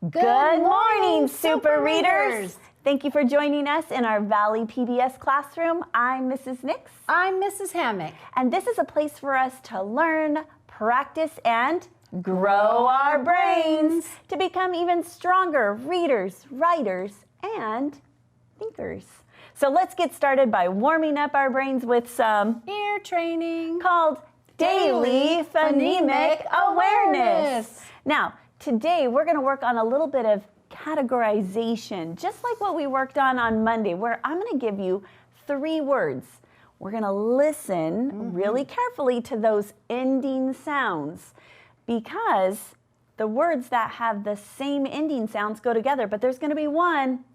Good morning, Super Readers! Thank you for joining us in our Valley PBS classroom. I'm Mrs. Nix. I'm Mrs. Hammock. And this is a place for us to learn, practice, and grow our brains to become even stronger readers, writers, and thinkers. So let's get started by warming up our brains with some ear training called Daily Phonemic Awareness. Now, today we're going to work on a little bit of categorization, just like what we worked on Monday, where I'm going to give you 3 words. We're going to listen really carefully to those ending sounds, because the words that have the same ending sounds go together, but there's going to be one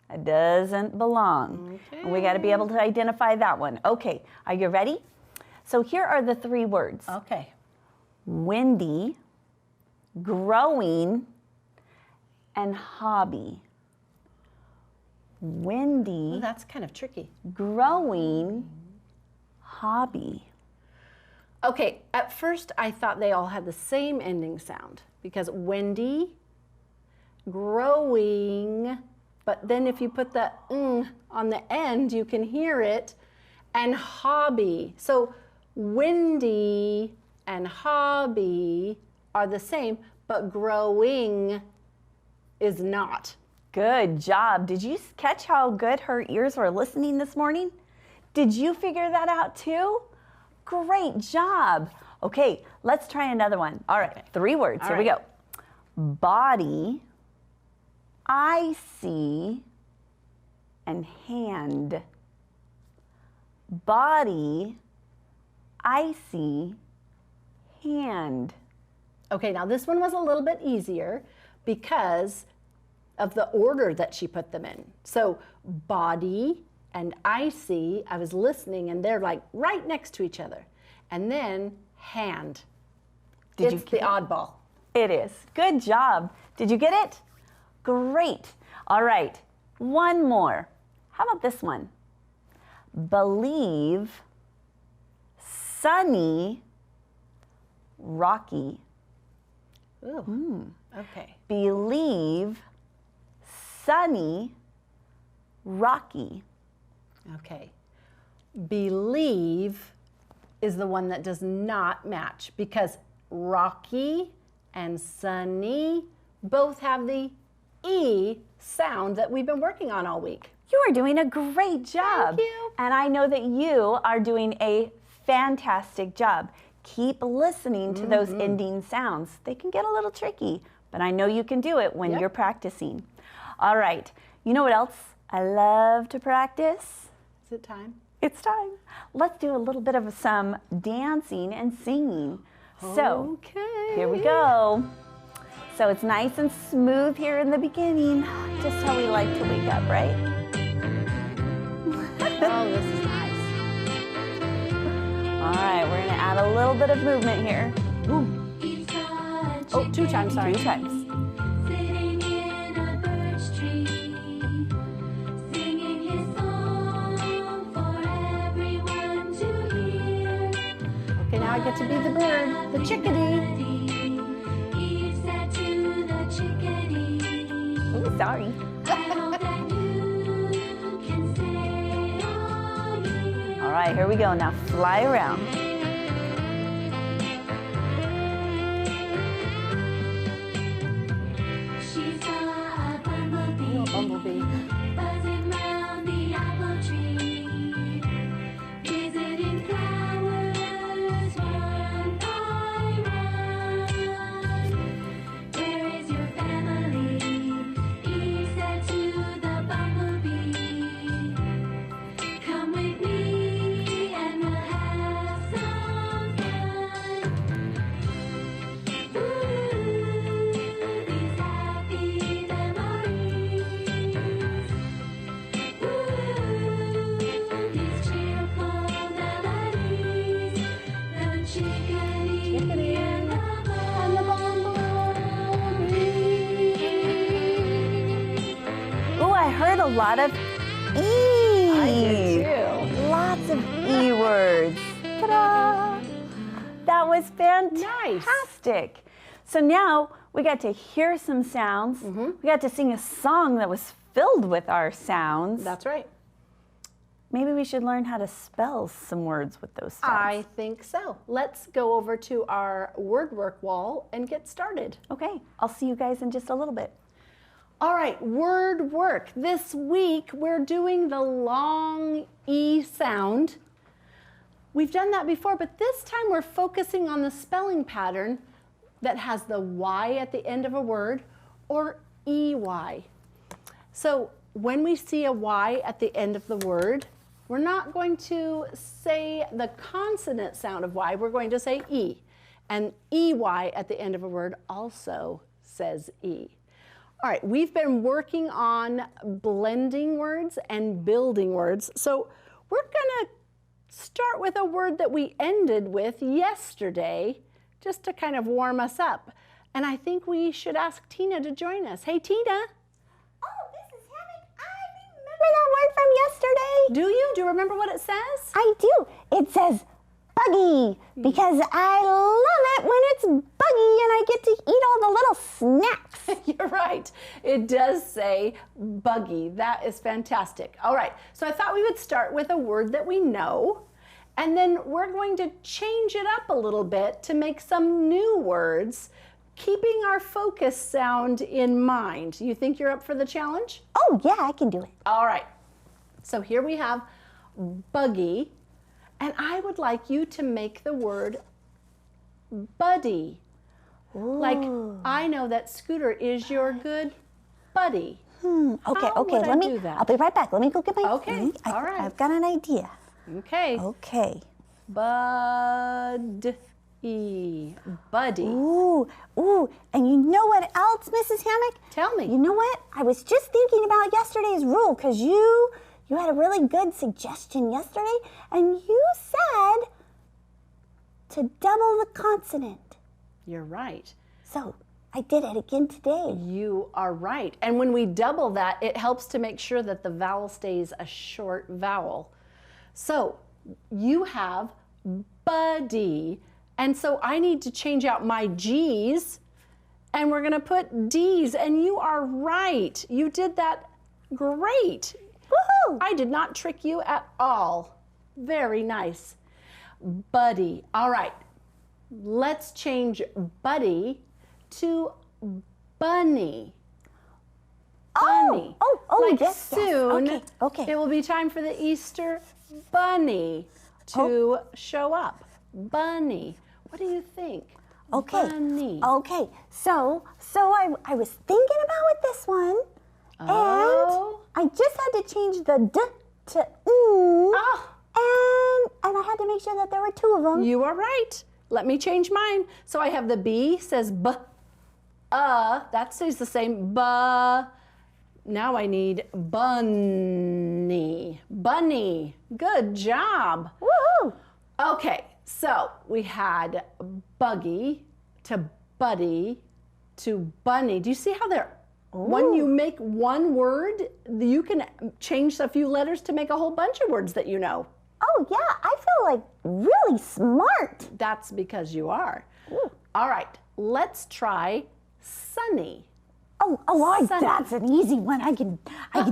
that doesn't belong. Okay. And we got to be able to identify that one. Okay, are you ready? So here are the 3 words. Okay. Windy, growing, and hobby. Windy. Oh, that's kind of tricky. Growing, hobby. Okay, at first I thought they all had the same ending sound, because windy, growing, but then if you put the on the end, you can hear it, and hobby. So windy and hobby are the same, but growing is not. Good job. Did you catch how good her ears were listening this morning? Did you figure that out too? Great job. Okay, let's try another one. All right, 3 words. Here we go. Body, icy, and hand. Body, icy, hand. Okay, now this one was a little bit easier because of the order that she put them in. So body and icy, I was listening and they're like right next to each other. And then hand. It's the oddball. It is. Good job. Did you get it? Great. All right, one more. How about this one? Believe, sunny, rocky. Ooh. Okay. Believe, sunny, rocky. Okay. Believe is the one that does not match, because rocky and sunny both have the E sound that we've been working on all week. You are doing a great job. Thank you. And I know that you are doing a fantastic job. Keep listening to those ending sounds. They can get a little tricky, but I know you can do it when you're practicing. All right, you know what else I love to practice? Is it time? It's time. Let's do a little bit of some dancing and singing. So, here we go. So it's nice and smooth here in the beginning, just how we like to wake up, right? Oh, this is nice. All right, we're gonna add a little bit of movement here. Ooh. Oh, 2 times, sorry. 2 times. Okay, now I get to be the bird, the chickadee. Oh, sorry. All right, here we go. Now fly around. Oh, bumblebee. Buzzing round the apple tree, visiting flowers one by one. Where is your family? He said to the bumblebee. Come with me and we'll have some fun. Ooh, these happy memories. These cheerful melodies, the chickadee and the bumblebee. Ooh, I heard a lot of E. I did too. Lots of E words. Ta-da! That was fantastic. Nice. So now we got to hear some sounds. We got to sing a song that was filled with our sounds. That's right. Maybe we should learn how to spell some words with those sounds. I think so. Let's go over to our word work wall and get started. Okay, I'll see you guys in just a little bit. All right, word work. This week we're doing the long E sound. We've done that before, but this time we're focusing on the spelling pattern that has the Y at the end of a word, or EY. So when we see a Y at the end of the word, we're not going to say the consonant sound of Y, we're going to say E. And EY at the end of a word also says E. All right, we've been working on blending words and building words. So we're gonna start with a word that we ended with yesterday, just to kind of warm us up. And I think we should ask Tina to join us. Hey, Tina. Oh, Mrs. Hammock, I remember that word from yesterday. Do you? Do you remember what it says? I do. It says buggy because I love it when it's buggy and I get to eat all the little snacks. You're right. It does say buggy. That is fantastic. All right. So I thought we would start with a word that we know, and then we're going to change it up a little bit to make some new words, keeping our focus sound in mind. You think you're up for the challenge? Oh, yeah, I can do it. All right. So here we have buggy, and I would like you to make the word buddy. Like, I know that Scooter is your good buddy. Okay, How okay, would I let me, do that? I'll be right back. Let me go get my, Okay, all right. I've got an idea. Okay. Okay. Buddy. Buddy. Ooh, and you know what else, Mrs. Hammock? Tell me. You know what? I was just thinking about yesterday's rule because you had a really good suggestion yesterday, and you said to double the consonant. You're right. So I did it again today. You are right. And when we double that, it helps to make sure that the vowel stays a short vowel. So you have buddy. And so I need to change out my G's, and we're going to put D's. And you are right. You did that great. Woohoo! I did not trick you at all. Very nice. Buddy. All right. Let's change buddy to bunny. Bunny. Like yes, soon, yes. Okay. it will be time for the Easter bunny to show up. Bunny. What do you think? Okay. Bunny. Okay. So I was thinking about with this one, Oh. and I just had to change the D to Oh, and I had to make sure that there were two of them. you are right. Let me change mine. So I have the B says b. That stays the same. Now I need bunny. Bunny. Good job. Woohoo! Okay, so we had buggy to buddy to bunny. Do you see how they're, when you make one word, you can change a few letters to make a whole bunch of words that you know. Oh yeah, I feel like really smart. That's because you are. All right, let's try sunny. Sunny. That's an easy one. I can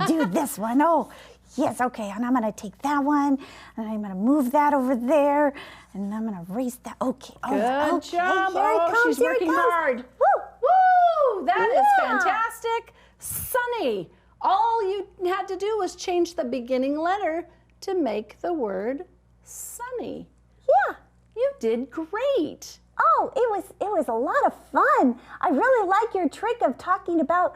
do this one. Oh, yes, okay. And I'm gonna take that one, and I'm gonna move that over there, and I'm gonna erase that. Okay. Good okay. job. Here it comes. She's Here it working comes. hard. Woo! Woo! That is Yeah. fantastic. Sunny. All you had to do was change the beginning letter to make the word sunny. Yeah. You did great. Oh, it was a lot of fun. I really like your trick of talking about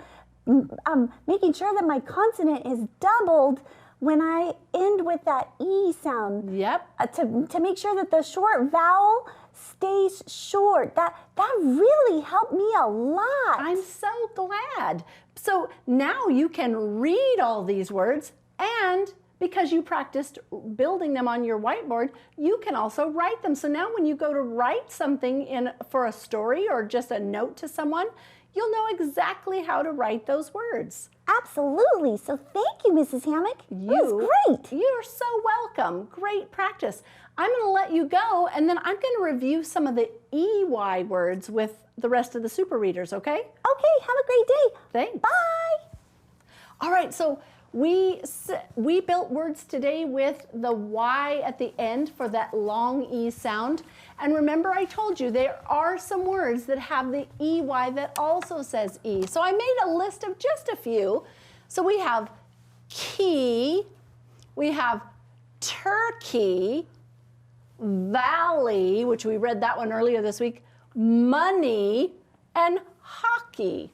making sure that my consonant is doubled when I end with that E sound. Yep. To make sure that the short vowel stays short. That really helped me a lot. I'm so glad. So now you can read all these words and because you practiced building them on your whiteboard, you can also write them. So now when you go to write something for a story or just a note to someone, you'll know exactly how to write those words. Absolutely. So thank you, Mrs. Hammock. That was great. You're so welcome. Great practice. I'm going to let you go, and then I'm going to review some of the EY words with the rest of the super readers, okay? Okay, have a great day. Thanks. Bye. All right, so we built words today with the Y at the end for that long E sound. And remember I told you there are some words that have the EY that also says E. So I made a list of just a few. So we have key, we have turkey, valley, which we read that one earlier this week, money, and hockey.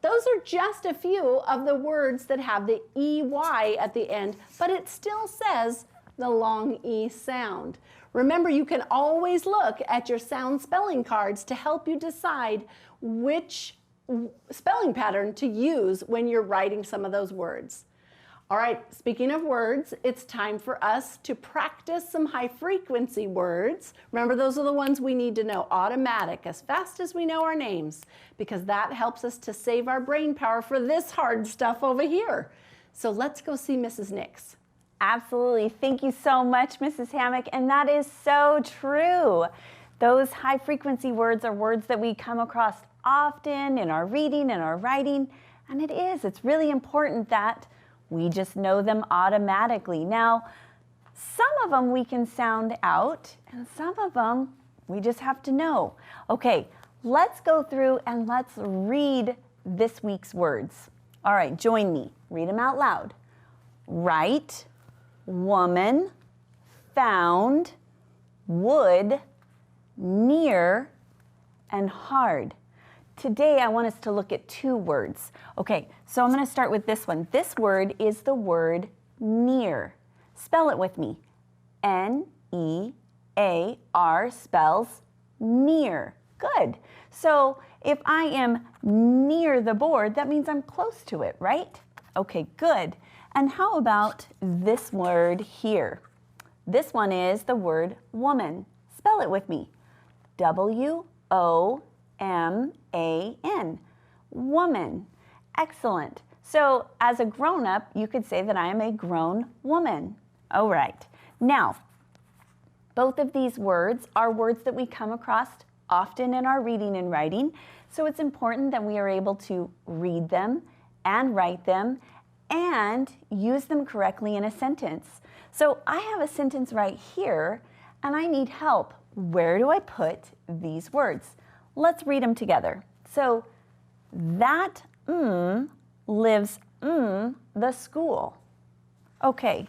Those are just a few of the words that have the EY at the end, but it still says the long E sound. Remember, you can always look at your sound spelling cards to help you decide which spelling pattern to use when you're writing some of those words. All right, speaking of words, it's time for us to practice some high frequency words. Remember, those are the ones we need to know automatic as fast as we know our names, because that helps us to save our brain power for this hard stuff over here. So let's go see Mrs. Nix. Absolutely. Thank you so much, Mrs. Hammock. And that is so true. Those high frequency words are words that we come across often in our reading and our writing. And it's really important that we just know them automatically. Now, some of them we can sound out, and some of them we just have to know. Okay, let's go through and let's read this week's words. All right, join me. Read them out loud. Right, woman, found, wood, near, and hard. Today, I want us to look at two words. Okay, so I'm going to start with this one. This word is the word near. Spell it with me. N-E-A-R spells near. Good. So if I am near the board, that means I'm close to it, right? Okay, good. And how about this word here? This one is the word woman. Spell it with me. W-O-M-A-N, woman. Excellent. So as a grown-up, you could say that I am a grown woman. All right. Now, both of these words are words that we come across often in our reading and writing. So it's important that we are able to read them and write them and use them correctly in a sentence. So I have a sentence right here, and I need help. Where do I put these words? Let's read them together. So that lives the school. Okay,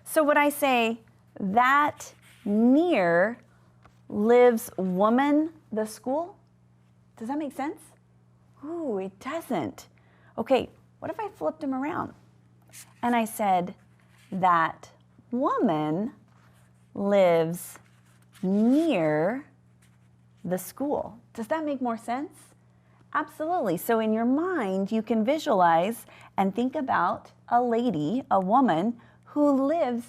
so would I say that near lives woman the school? Does that make sense? Ooh, it doesn't. Okay, what if I flipped them around and I said that woman lives near the school? Does that make more sense? Absolutely. So in your mind, you can visualize and think about a lady, a woman, who lives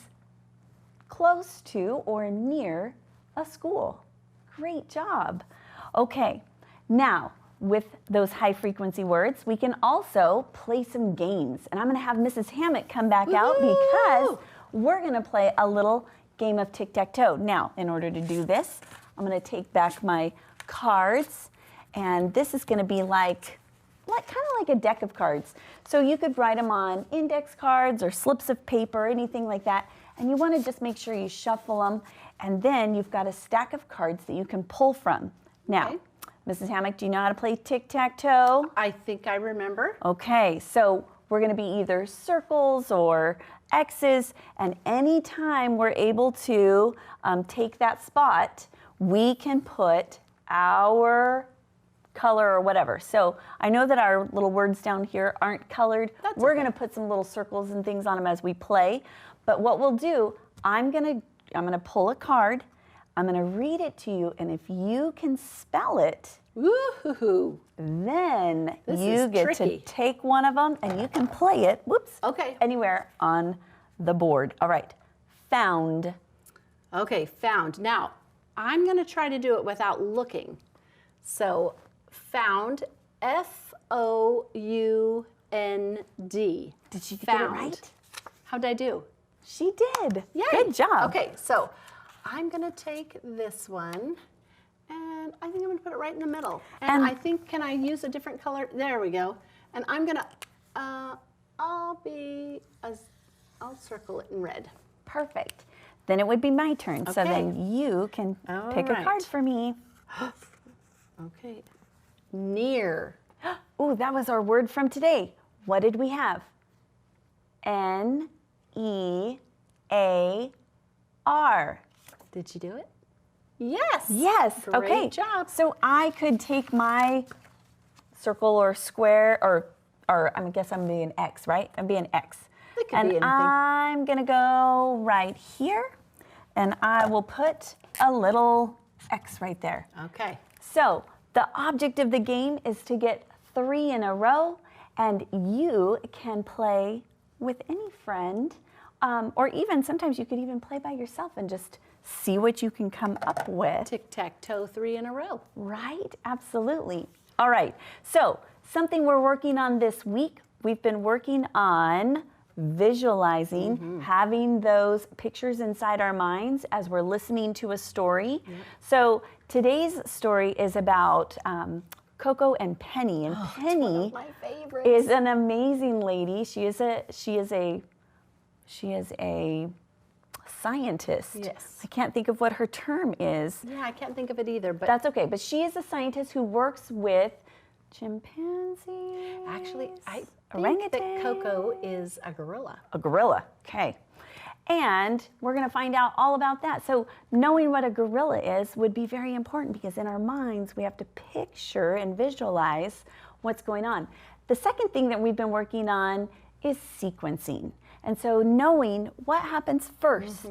close to or near a school. Great job. Okay, now with those high frequency words, we can also play some games. And I'm gonna have Mrs. Hammock come back out because we're gonna play a little game of tic-tac-toe. Now, in order to do this, I'm gonna take back my cards, and this is gonna be like kind of like a deck of cards. So you could write them on index cards or slips of paper, anything like that. And you wanna just make sure you shuffle them, and then you've got a stack of cards that you can pull from. Now, Okay. Mrs. Hammock, do you know how to play tic-tac-toe? I think I remember. Okay, so we're gonna be either circles or X's, and anytime we're able to take that spot, we can put our color or whatever. So I know that our little words down here aren't colored. We're gonna put some little circles and things on them as we play. But what we'll do, I'm gonna pull a card, I'm gonna read it to you, and if you can spell it, Woo-hoo-hoo. then This you is get tricky. to take one of them and you can play it, whoops, Okay. anywhere on the board. All right, found. Okay, found. Now, I'm going to try to do it without looking. So, found, F-O-U-N-D. Did you get it Found. right? How'd I do? She did. Yay. Good job. Okay, so I'm going to take this one, and I think I'm going to put it right in the middle. And I think, can I use a different color? There we go. And I'm going to, I'll circle it in red. Perfect. Then it would be my turn. So Okay. then you can All pick a card right. for me. Okay. Near. Ooh, that was our word from today. What did we have? N-E-A-R. Did you do it? Yes. Yes. Great Okay. job. So I could take my circle or square or I guess I'm being X, right? I'm being X. It could And be anything. I'm gonna go right here, and I will put a little X right there. Okay. So the object of the game is to get 3 in a row, and you can play with any friend, or even sometimes you could even play by yourself and just see what you can come up with. Tic-tac-toe, 3 in a row. Right, absolutely. All right, so something we're working on this week, we've been working on visualizing, having those pictures inside our minds as we're listening to a story. So today's story is about Coco and Penny, and Penny My favorite. is an amazing lady. She is a scientist. Yes. I can't think of what her term is. Yeah, I can't think of it either, but That's okay, but she is a scientist who works with chimpanzees. actually, I think orangutans. that Coco is a gorilla. A gorilla, okay. And we're gonna find out all about that. So knowing what a gorilla is would be very important because in our minds, we have to picture and visualize what's going on. The second thing that we've been working on is sequencing. And so knowing what happens first,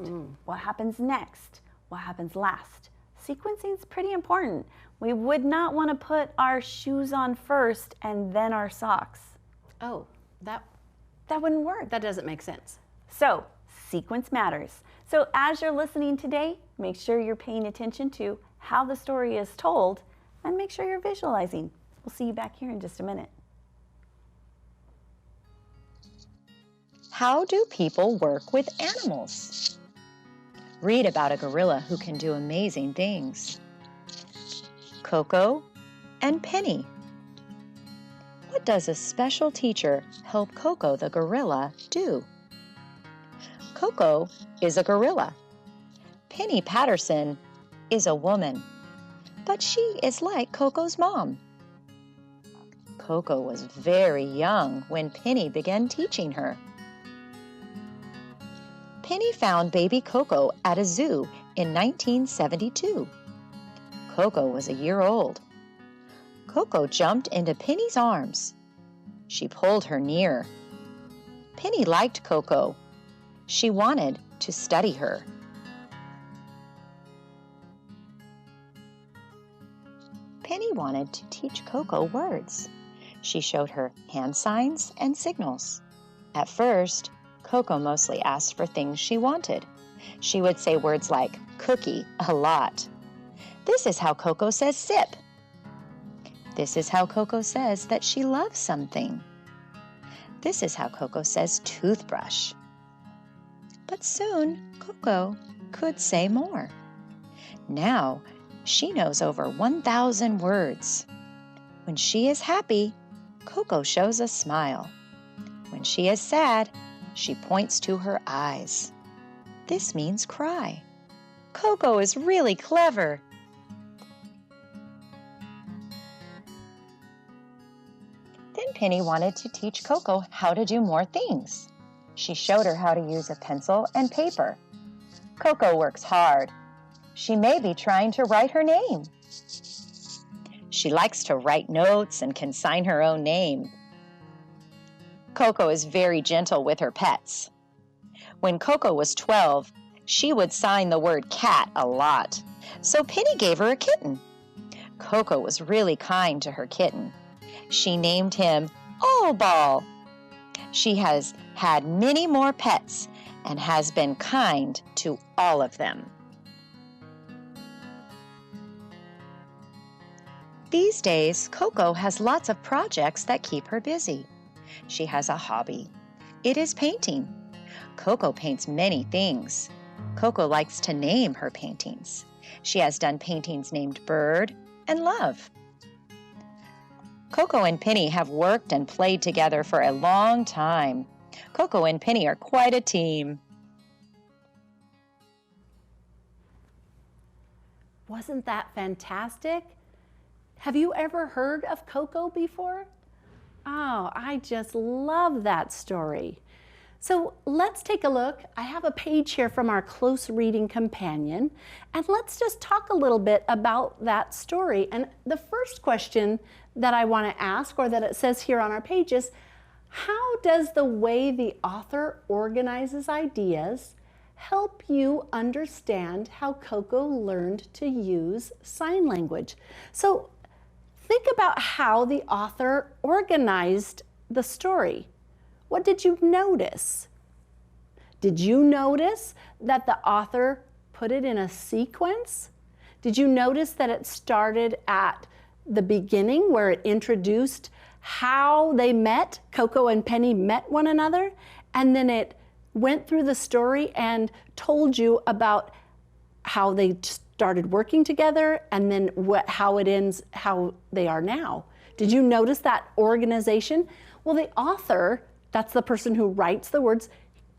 what happens next, what happens last. Sequencing is pretty important. We would not want to put our shoes on first and then our socks. Oh, that That wouldn't work. doesn't make sense. So, sequence matters. So, as you're listening today, make sure you're paying attention to how the story is told and make sure you're visualizing. We'll see you back here in just a minute. How do people work with animals? Read about a gorilla who can do amazing things. Coco and Penny. What does a special teacher help Coco the gorilla do? Coco is a gorilla. Penny Patterson is a woman, but she is like Coco's mom. Coco was very young when Penny began teaching her. Penny found baby Coco at a zoo in 1972. Coco was a year old. Coco jumped into Penny's arms. She pulled her near. Penny liked Coco. She wanted to study her. Penny wanted to teach Coco words. She showed her hand signs and signals. At first, Coco mostly asked for things she wanted. She would say words like cookie a lot. This is how Coco says sip. This is how Coco says that she loves something. This is how Coco says toothbrush. But soon, Coco could say more. Now, she knows over 1,000 words. When she is happy, Coco shows a smile. When she is sad, she points to her eyes. This means cry. Coco is really clever. Then Penny wanted to teach Coco how to do more things. She showed her how to use a pencil and paper. Coco works hard. She may be trying to write her name. She likes to write notes and can sign her own name. Coco is very gentle with her pets. When Coco was 12, she would sign the word cat a lot, so Penny gave her a kitten. Coco was really kind to her kitten. She named him All Ball. She has had many more pets, and has been kind to all of them. These days, Coco has lots of projects that keep her busy. She has a hobby. It is painting. Coco paints many things. Coco likes to name her paintings. She has done paintings named Bird and Love. Coco and Penny have worked and played together for a long time. Coco and Penny are quite a team. Wasn't that fantastic? Have you ever heard of Coco before? Oh, I just love that story. So let's take a look. I have a page here from our close reading companion, and let's just talk a little bit about that story. And the first question that I want to ask, or that it says here on our page, is how does the way the author organizes ideas help you understand how Coco learned to use sign language? So think about how the author organized the story. What did you notice? Did you notice that the author put it in a sequence? Did you notice that it started at the beginning where it introduced how they met, Coco and Penny met one another, and then it went through the story and told you about how they started working together and then how it ends, how they are now? Did you notice that organization? Well, the author, that's the person who writes the words,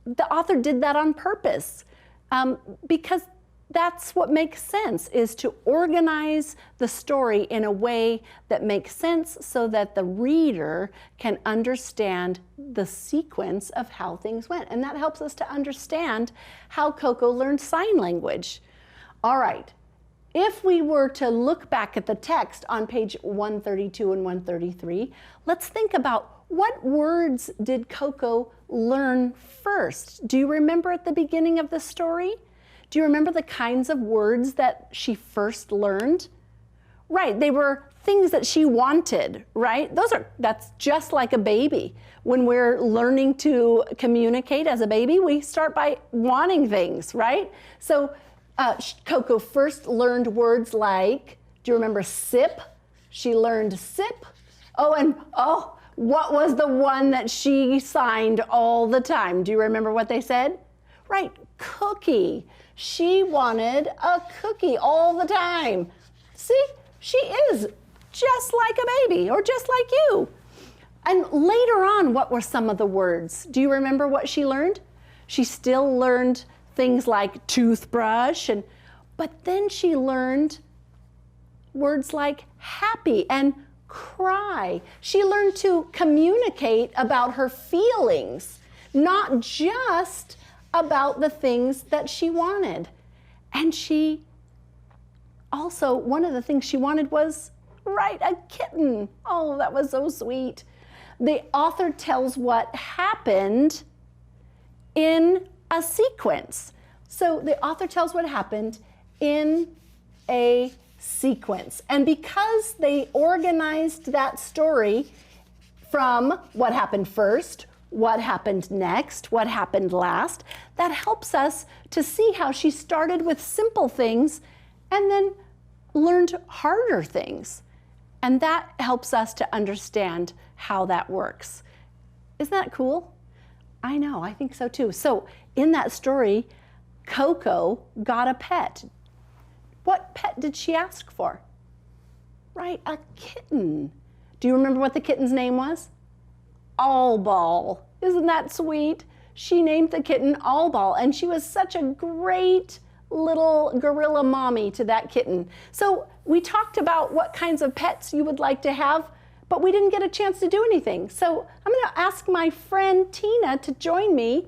the author did that on purpose because that's what makes sense, is to organize the story in a way that makes sense so that the reader can understand the sequence of how things went. And that helps us to understand how Coco learned sign language. All right, if we were to look back at the text on page 132 and 133, let's think about what words did Coco learn first? Do you remember at the beginning of the story? Do you remember the kinds of words that she first learned? Right, they were things that she wanted, right? That's just like a baby. When we're learning to communicate as a baby, we start by wanting things, right? So Coco first learned words like, do you remember sip? She learned sip. What was the one that she signed all the time? Do you remember what they said? Right, cookie. She wanted a cookie all the time. See, she is just like a baby, or just like you. And later on, what were some of the words? Do you remember what she learned? She still learned things like toothbrush, but then she learned words like happy and cry. She learned to communicate about her feelings, not just about the things that she wanted. And she also, one of the things she wanted was, right, a kitten. Oh, that was so sweet. The author tells what happened in a sequence. So the author tells what happened in a sequence. And because they organized that story from what happened first, what happened next, what happened last, that helps us to see how she started with simple things and then learned harder things. And that helps us to understand how that works. Isn't that cool? I know, I think so too. So in that story, Coco got a pet. What pet did she ask for? Right, a kitten. Do you remember what the kitten's name was? Allball. Isn't that sweet? She named the kitten Allball, and she was such a great little gorilla mommy to that kitten. So we talked about what kinds of pets you would like to have, but we didn't get a chance to do anything. So I'm going to ask my friend Tina to join me.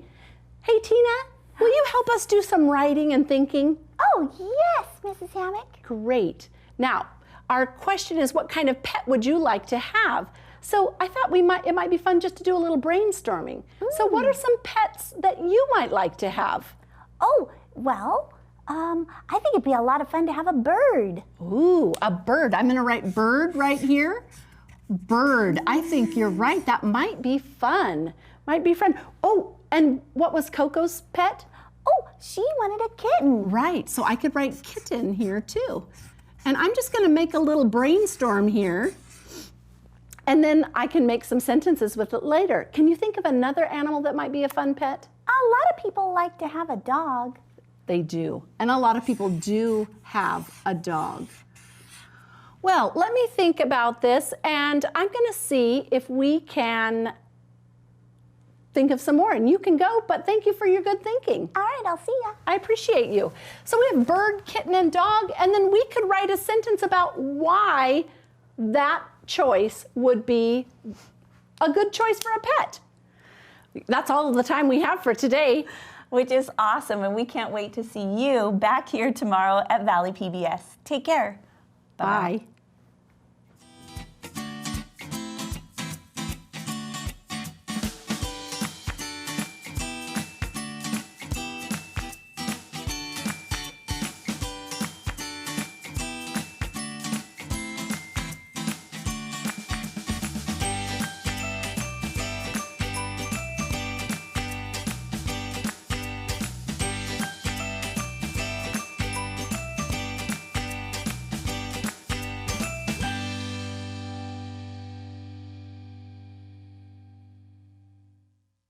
Hey Tina, will you help us do some writing and thinking? Oh, yes, Mrs. Hammock. Great. Now, our question is, what kind of pet would you like to have? So I thought it might be fun just to do a little brainstorming. So what are some pets that you might like to have? Oh, well, I think it'd be a lot of fun to have a bird. Ooh, a bird. I'm gonna write bird right here. Bird. I think you're right. That might be fun. Might be fun. Oh, And what was Coco's pet? Oh, she wanted a kitten. Right, so I could write kitten here too. And I'm just gonna make a little brainstorm here, and then I can make some sentences with it later. Can you think of another animal that might be a fun pet? A lot of people like to have a dog. They do, and a lot of people do have a dog. Well, let me think about this, and I'm gonna see if we can think of some more, and you can go, but thank you for your good thinking. All right, I'll see ya. I appreciate you. So we have bird, kitten, and dog, and then we could write a sentence about why that choice would be a good choice for a pet. That's all the time we have for today. Which is awesome, and we can't wait to see you back here tomorrow at Valley PBS. Take care. Bye.